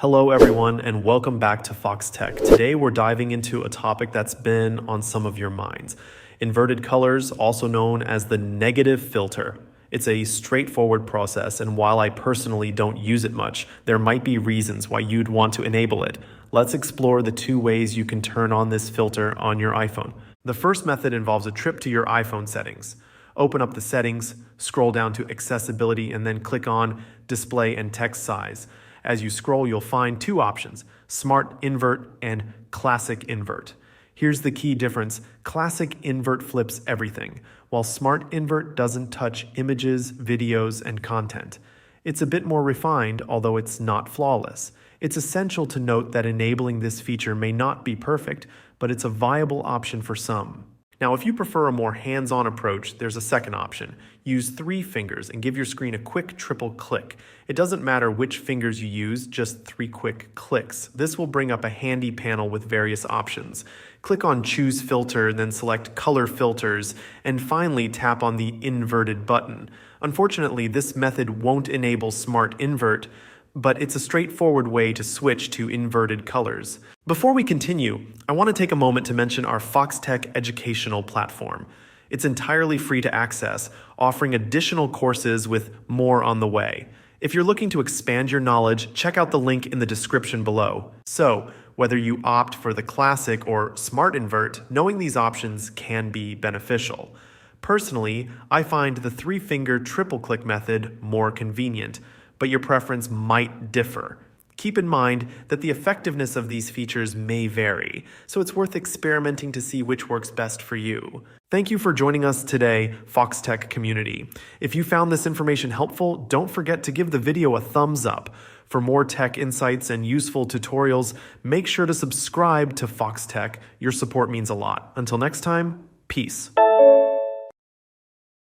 Hello everyone and welcome back to Foxtech. Today we're diving into a topic that's been on some of your minds. Inverted colors, also known as the negative filter. It's a straightforward process, and while I personally don't use it much, there might be reasons why you'd want to enable it. Let's explore the two ways you can turn on this filter on your iPhone. The first method involves a trip to your iPhone settings. Open up the settings, scroll down to accessibility, and then click on display and text size. As you scroll, you'll find two options: Smart Invert and Classic Invert. Here's the key difference. Classic Invert flips everything, while Smart Invert doesn't touch images, videos, and content. It's a bit more refined, although it's not flawless. It's essential to note that enabling this feature may not be perfect, but it's a viable option for some. Now, if you prefer a more hands-on approach, there's a second option. Use 3 fingers and give your screen a quick triple click. It doesn't matter which fingers you use, just 3 quick clicks. This will bring up a handy panel with various options. Click on Choose Filter, then select Color Filters, and finally tap on the Inverted button. Unfortunately, this method won't enable Smart Invert, but it's a straightforward way to switch to inverted colors. Before we continue, I want to take a moment to mention our Foxtecc educational platform. It's entirely free to access, offering additional courses with more on the way. If you're looking to expand your knowledge, check out the link in the description below. So, whether you opt for the classic or smart invert, knowing these options can be beneficial. Personally, I find the 3-finger triple click method more convenient, but your preference might differ. Keep in mind that the effectiveness of these features may vary, so it's worth experimenting to see which works best for you. Thank you for joining us today, Foxtech community. If you found this information helpful, don't forget to give the video a thumbs up. For more tech insights and useful tutorials, make sure to subscribe to Foxtech. Your support means a lot. Until next time, peace.